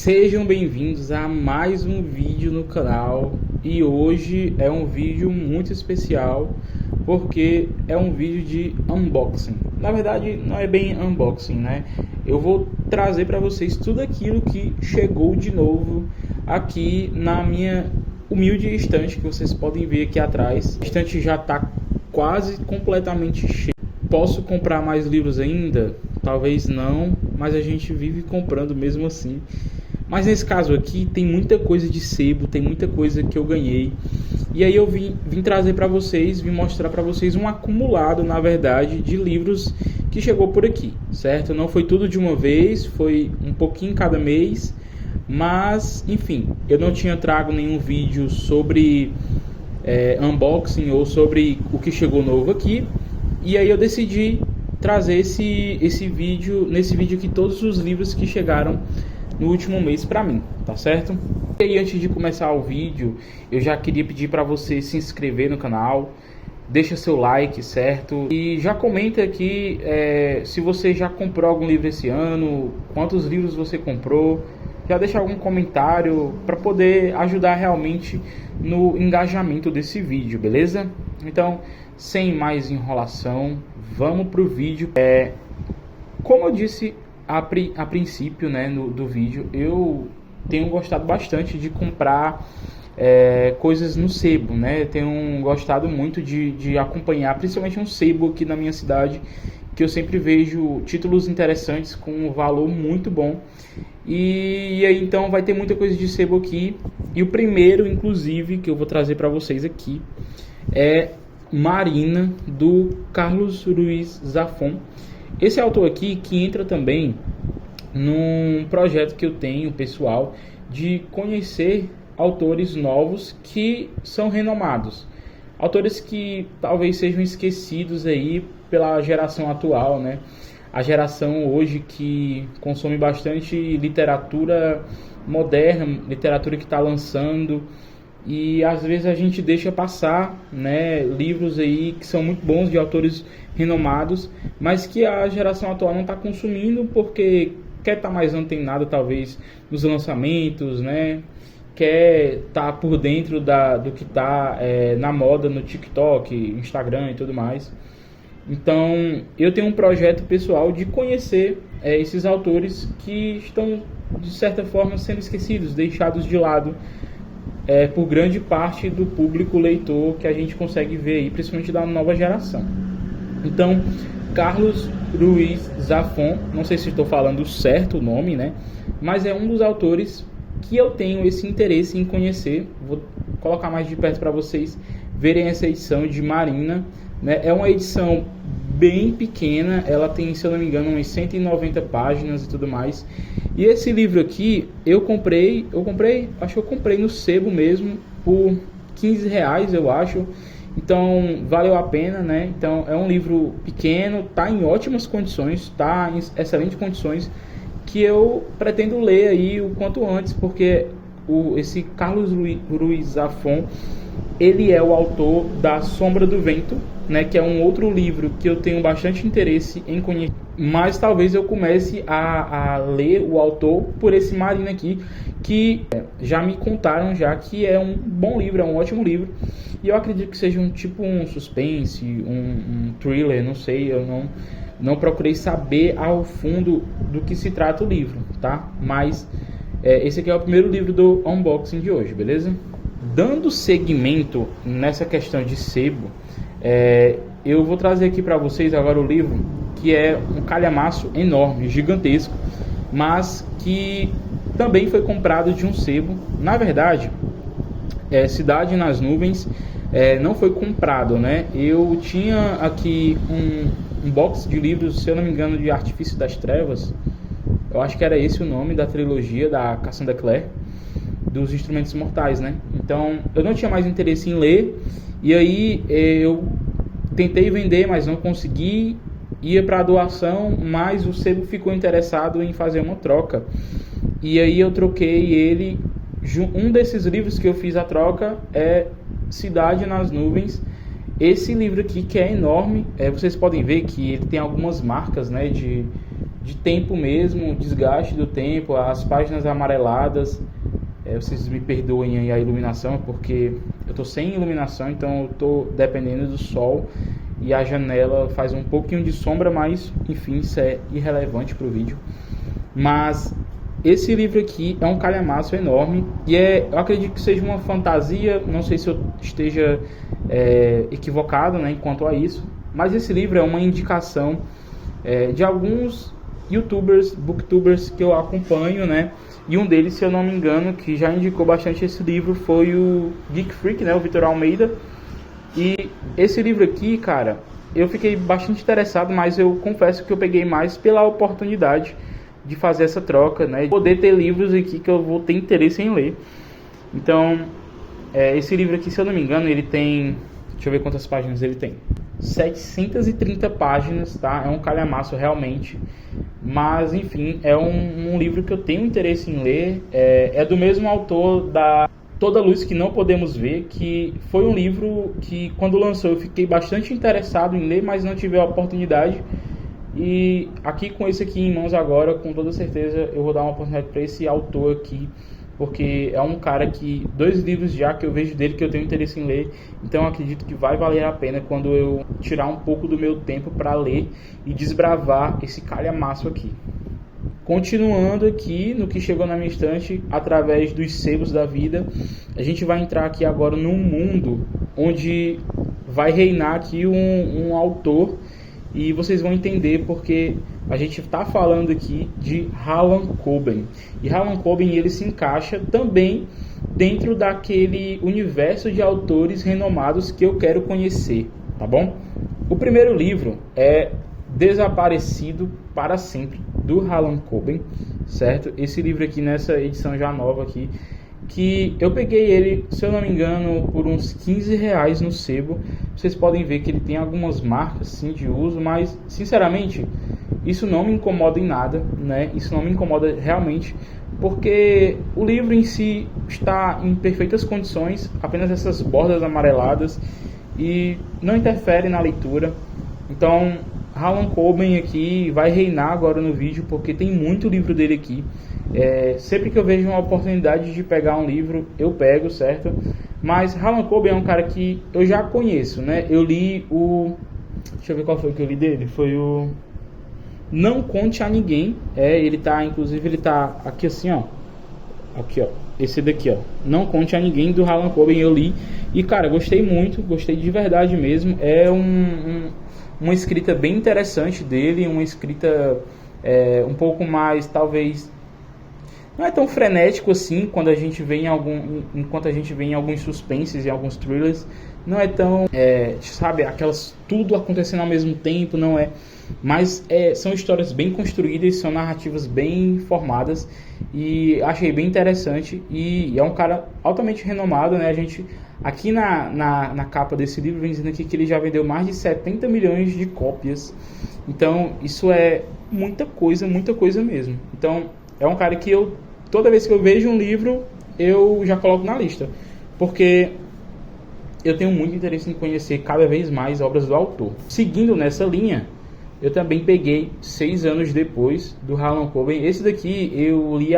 Sejam bem-vindos a mais um vídeo no canal. E hoje é um vídeo muito especial porque é um vídeo de unboxing. Na verdade não é bem unboxing, né? Eu vou trazer para vocês tudo aquilo que chegou de novo aqui na minha humilde estante que vocês podem ver aqui atrás. A estante já está quase completamente cheia. Posso comprar mais livros ainda? Talvez não, mas a gente vive comprando mesmo assim. Mas nesse caso aqui tem muita coisa de sebo, tem muita coisa que eu ganhei. E aí eu vim trazer para vocês, vim mostrar para vocês um acumulado, na verdade, de livros que chegou por aqui, certo? Não foi tudo de uma vez, foi um pouquinho cada mês. Mas, enfim, eu não tinha trago nenhum vídeo sobre unboxing ou sobre o que chegou novo aqui. E aí eu decidi trazer esse vídeo, nesse vídeo aqui, todos os livros que chegaram no último mês para mim, tá certo? E aí, antes de começar o vídeo, eu já queria pedir para você se inscrever no canal, deixa seu like, certo? E já comenta aqui se você já comprou algum livro esse ano, quantos livros você comprou, já deixa algum comentário para poder ajudar realmente no engajamento desse vídeo, beleza? Então, sem mais enrolação, vamos pro vídeo. Como eu disse a princípio, né, do vídeo, eu tenho gostado bastante de comprar coisas no sebo, né? Tenho gostado muito de acompanhar, principalmente um sebo aqui na minha cidade, que eu sempre vejo títulos interessantes com um valor muito bom. E aí então vai ter muita coisa de sebo aqui. E o primeiro, inclusive, que eu vou trazer para vocês aqui é Marina, do Carlos Ruiz Zafón. Esse autor aqui que entra também num projeto que eu tenho pessoal de conhecer autores novos que são renomados, autores que talvez sejam esquecidos aí pela geração atual, né? A geração hoje que consome bastante literatura moderna, literatura que está lançando, e às vezes a gente deixa passar, né, livros aí que são muito bons, de autores renomados, mas que a geração atual não está consumindo porque quer estar mais antenado talvez nos lançamentos, né? Quer estar por dentro do que está na moda no TikTok, Instagram e tudo mais. Então eu tenho um projeto pessoal de conhecer esses autores que estão de certa forma sendo esquecidos, deixados de lado por grande parte do público leitor que a gente consegue ver aí, principalmente da nova geração. Então, Carlos Ruiz Zafón, não sei se estou falando certo o nome, né? Mas é um dos autores que eu tenho esse interesse em conhecer. Vou colocar mais de perto para vocês verem essa edição de Marina, né? É uma edição bem pequena, ela tem, se eu não me engano, umas 190 páginas e tudo mais. E esse livro aqui, eu comprei no sebo mesmo, por R$15, eu acho. Então, valeu a pena, né? Então, é um livro pequeno, tá em ótimas condições, tá em excelentes condições, que eu pretendo ler aí o quanto antes, porque esse Carlos Ruiz Zafón, ele é o autor da Sombra do Vento, né, que é um outro livro que eu tenho bastante interesse em conhecer, mas talvez eu comece a ler o autor por esse Marina aqui, que já me contaram já que é um bom livro, é um ótimo livro, e eu acredito que seja um suspense, um thriller, não sei, eu não procurei saber ao fundo do que se trata o livro, tá? Mas esse aqui é o primeiro livro do unboxing de hoje, beleza? Dando seguimento nessa questão de sebo, eu vou trazer aqui para vocês agora o livro que é um calhamaço enorme, gigantesco, mas que também foi comprado de um sebo. Na verdade, Cidade nas Nuvens não foi comprado, né? Eu tinha aqui um box de livros, se eu não me engano, de Artifício das Trevas. Eu acho que era esse o nome da trilogia da Cassandra Clare, dos Instrumentos Mortais, né? Então eu não tinha mais interesse em ler, e aí eu tentei vender, mas não consegui. Ia para doação, mas o sebo ficou interessado em fazer uma troca, e aí eu troquei ele. Um desses livros que eu fiz a troca é Cidade nas Nuvens. Esse livro aqui, que é enorme, vocês podem ver que ele tem algumas marcas, né, de de tempo mesmo, desgaste do tempo, as páginas amareladas. Vocês me perdoem aí a iluminação, porque eu tô sem iluminação, então eu tô dependendo do sol e a janela faz um pouquinho de sombra, mas enfim, isso é irrelevante pro vídeo. Mas esse livro aqui é um calhamaço enorme e eu acredito que seja uma fantasia, não sei se eu esteja equivocado, né, quanto a isso, mas esse livro é uma indicação de alguns youtubers, booktubers que eu acompanho, né? E um deles, se eu não me engano, que já indicou bastante esse livro foi o Geek Freak, né? O Vitor Almeida. E esse livro aqui, cara, eu fiquei bastante interessado, mas eu confesso que eu peguei mais pela oportunidade de fazer essa troca, né? De poder ter livros aqui que eu vou ter interesse em ler. Então, esse livro aqui, se eu não me engano, ele tem... Deixa eu ver quantas páginas ele tem. 730 páginas, tá? É um calhamaço realmente. Mas, enfim, é um livro que eu tenho interesse em ler. É do mesmo autor da Toda Luz que Não Podemos Ver, que foi um livro que, quando lançou, eu fiquei bastante interessado em ler, mas não tive a oportunidade. E aqui, com esse aqui em mãos agora, com toda certeza, eu vou dar uma oportunidade para esse autor aqui, porque é um cara que, 2 livros já que eu vejo dele que eu tenho interesse em ler, então eu acredito que vai valer a pena quando eu tirar um pouco do meu tempo para ler e desbravar esse calhamaço aqui. Continuando aqui no que chegou na minha estante, através dos sebos da vida, a gente vai entrar aqui agora num mundo onde vai reinar aqui um autor, e vocês vão entender porque a gente está falando aqui de Harlan Coben. E Harlan Coben, ele se encaixa também dentro daquele universo de autores renomados que eu quero conhecer, tá bom? O primeiro livro é Desaparecido para Sempre, do Harlan Coben, certo? Esse livro aqui, nessa edição já nova aqui, que eu peguei ele, se eu não me engano, por uns R$15 no sebo. Vocês podem ver que ele tem algumas marcas sim de uso, mas sinceramente isso não me incomoda em nada, né? Isso não me incomoda realmente, porque o livro em si está em perfeitas condições, apenas essas bordas amareladas, e não interfere na leitura. Então, Harlan Coben aqui vai reinar agora no vídeo, porque tem muito livro dele aqui. Sempre que eu vejo uma oportunidade de pegar um livro, eu pego, certo? Mas Harlan Coben é um cara que eu já conheço, né? Eu li o... Deixa eu ver qual foi que eu li dele. Foi o... Não Conte a Ninguém. Ele tá, inclusive, ele tá aqui assim, ó. Aqui, ó. Esse daqui, ó. Não Conte a Ninguém, do Harlan Coben, eu li. E, cara, gostei muito. Gostei de verdade mesmo. É uma escrita bem interessante dele. Uma escrita um pouco mais, talvez... Não é tão frenético assim quando a gente vê enquanto a gente vê em alguns suspenses e alguns thrillers. Não é tão, sabe, aquelas tudo acontecendo ao mesmo tempo, não é. Mas são histórias bem construídas, são narrativas bem formadas e achei bem interessante. E é um cara altamente renomado, né? A gente, aqui na capa desse livro, vem dizendo aqui que ele já vendeu mais de 70 milhões de cópias. Então, isso é muita coisa mesmo. Então, é um cara que toda vez que eu vejo um livro, eu já coloco na lista, porque eu tenho muito interesse em conhecer cada vez mais obras do autor. Seguindo nessa linha, eu também peguei 6 anos depois do Harlan Coben. Esse daqui eu li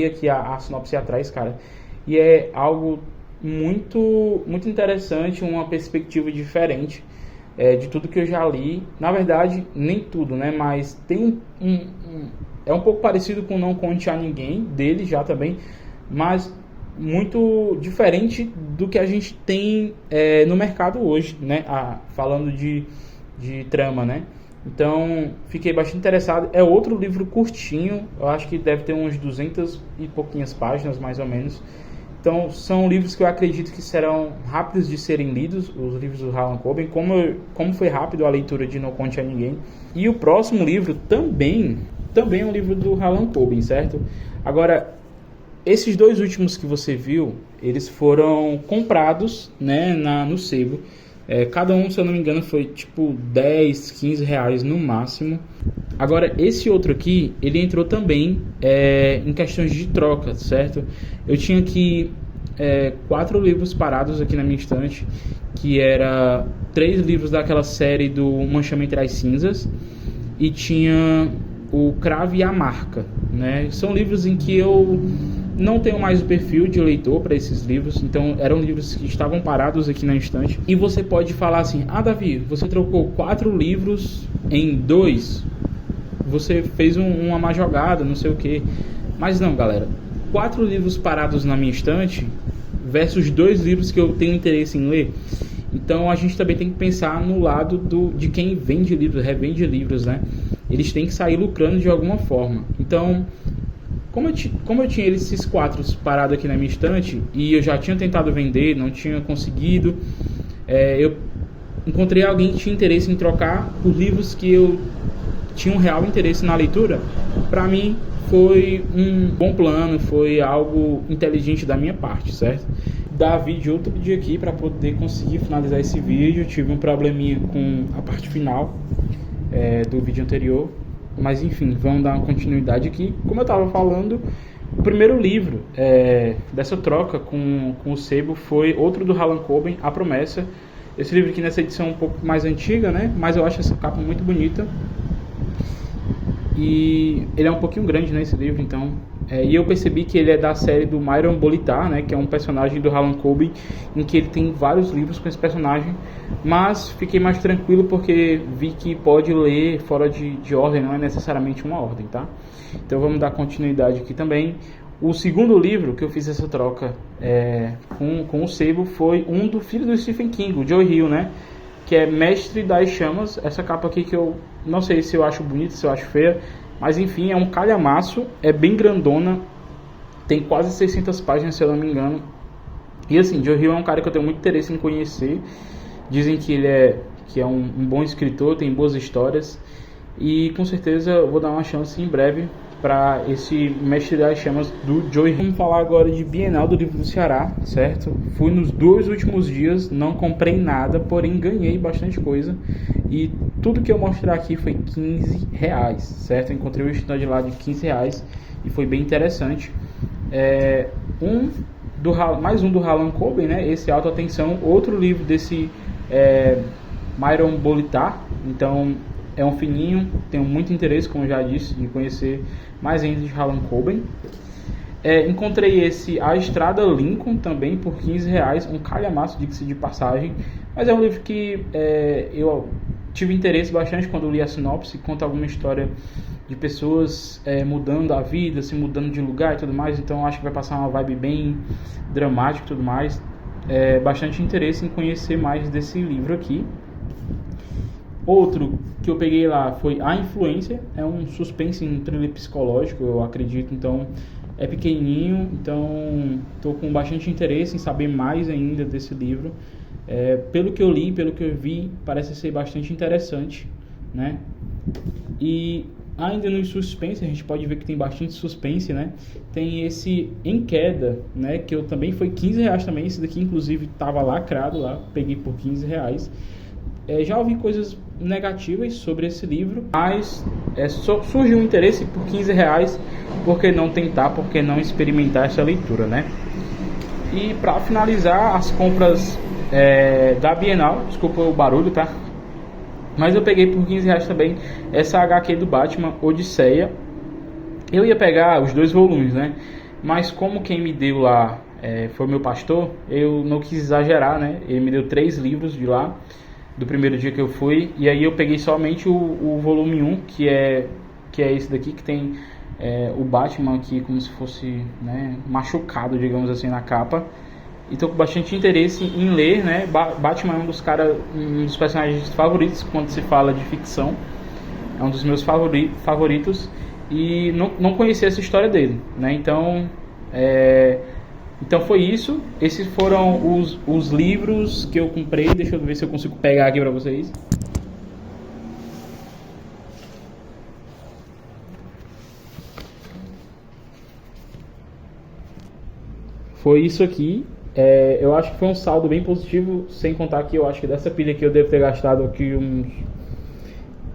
aqui a sinopse atrás, cara, e é algo muito, muito interessante, uma perspectiva diferente de tudo que eu já li. Na verdade, nem tudo, né? Mas tem é um pouco parecido com Não Conte a Ninguém, dele já também, mas muito diferente do que a gente tem no mercado hoje, né? Falando de trama, né? Então, fiquei bastante interessado. É outro livro curtinho, eu acho que deve ter uns 200 e pouquinhas páginas, mais ou menos. Então, são livros que eu acredito que serão rápidos de serem lidos, os livros do Harlan Coben, como foi rápido a leitura de Não Conte a Ninguém. E o próximo livro também é um livro do Harlan Coben, certo? Agora, esses 2 últimos que você viu, eles foram comprados, né, no sebo. Cada um, se eu não me engano, foi tipo 10, 15 reais no máximo. Agora, esse outro aqui, ele entrou também em questões de troca, certo? Eu tinha aqui 4 livros parados aqui na minha estante, que era 3 livros daquela série do Mancha Entre as Cinzas, e tinha o Crave e a Marca, né? São livros em que eu não tenho mais o perfil de leitor para esses livros, então eram livros que estavam parados aqui na estante. E você pode falar assim: ah, Davi, você trocou 4 livros em 2, você fez uma má jogada, não sei o que. Mas não, galera, 4 livros parados na minha estante versus 2 livros que eu tenho interesse em ler. Então a gente também tem que pensar no lado de quem vende livros, revende livros, né? Eles têm que sair lucrando de alguma forma. Então, como eu tinha esses 4 parados aqui na minha estante e eu já tinha tentado vender, não tinha conseguido, eu encontrei alguém que tinha interesse em trocar por livros que eu tinha um real interesse na leitura. Para mim foi um bom plano, foi algo inteligente da minha parte, certo? Davi de outro dia aqui para poder conseguir finalizar esse vídeo. Tive um probleminha com a parte final do vídeo anterior, mas enfim, vamos dar uma continuidade aqui. Como eu estava falando, o primeiro livro dessa troca com o sebo foi outro do Harlan Coben, A Promessa. Esse livro aqui nessa edição é um pouco mais antiga, né? Mas eu acho essa capa muito bonita. E ele é um pouquinho grande, né, esse livro, então... e eu percebi que ele é da série do Myron Bolitar, né, que é um personagem do Harlan Coben, em que ele tem vários livros com esse personagem. Mas fiquei mais tranquilo porque vi que pode ler fora de ordem, não é necessariamente uma ordem, tá? Então vamos dar continuidade aqui também. O segundo livro que eu fiz essa troca com o sebo foi um do filho do Stephen King, o Joe Hill, né? Que é Mestre das Chamas. Essa capa aqui que eu não sei se eu acho bonita, se eu acho feia, mas enfim, é um calhamaço, é bem grandona, tem quase 600 páginas, se eu não me engano. E assim, Joe Hill é um cara que eu tenho muito interesse em conhecer. Dizem que ele é um bom escritor, tem boas histórias, e com certeza eu vou dar uma chance em breve para esse Mestre das Chamas do Joe Hill. Vamos falar agora de Bienal do Livro do Ceará, certo? Fui nos 2 últimos dias, não comprei nada, porém ganhei bastante coisa. E tudo que eu mostrar aqui foi R$15, certo? Eu encontrei um stand lá de R$15 e foi bem interessante. Mais um do Harlan Coben, né? Esse Alta Tensão, outro livro desse Myron Bolitar. Então é um fininho, tenho muito interesse, como eu já disse, de conhecer mais ainda de Harlan Coben. Encontrei esse A Estrada Lincoln também por R$15, um calhamaço, diga-se de passagem. Mas é um livro que eu tive interesse bastante quando li a sinopse. Conta alguma história de pessoas mudando a vida, se mudando de lugar e tudo mais. Então acho que vai passar uma vibe bem dramática e tudo mais. Bastante interesse em conhecer mais desse livro aqui. Outro que eu peguei lá foi A Influência. É um suspense em thriller psicológico, eu acredito. Então é pequenininho, então estou com bastante interesse em saber mais ainda desse livro. Pelo que eu li, pelo que eu vi, parece ser bastante interessante, né? E ainda no suspense, a gente pode ver que tem bastante suspense, né? Tem esse Em Queda, né? Que eu também foi R$15 também. Esse daqui inclusive estava lacrado lá, peguei por R$15. Já ouvi coisas negativas sobre esse livro, mas surgiu um interesse por R$15. Por que não tentar, por que não experimentar essa leitura, né? E para finalizar as compras da Bienal, desculpa o barulho, tá? Mas eu peguei por R$15 também essa HQ do Batman, Odisseia. Eu ia pegar os 2 volumes, né? Mas como quem me deu lá foi meu pastor, eu não quis exagerar, né? Ele me deu 3 livros de lá, do primeiro dia que eu fui. E aí eu peguei somente o volume 1, que é esse daqui, que tem o Batman aqui como se fosse, né, machucado, digamos assim, na capa. E tô com bastante interesse em ler, né? Batman é um dos personagens favoritos quando se fala de ficção. É um dos meus favoritos. E não conhecia essa história dele, né? Então foi isso. Esses foram os livros que eu comprei. Deixa eu ver se eu consigo pegar aqui pra vocês. Foi isso aqui. Eu acho que foi um saldo bem positivo, sem contar que eu acho que dessa pilha aqui eu devo ter gastado aqui uns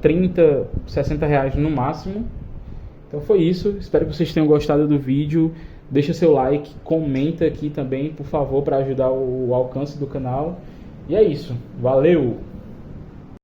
R$30, R$60 no máximo. Então foi isso, espero que vocês tenham gostado do vídeo. Deixa seu like, comenta aqui também, por favor, para ajudar o alcance do canal. E é isso, valeu!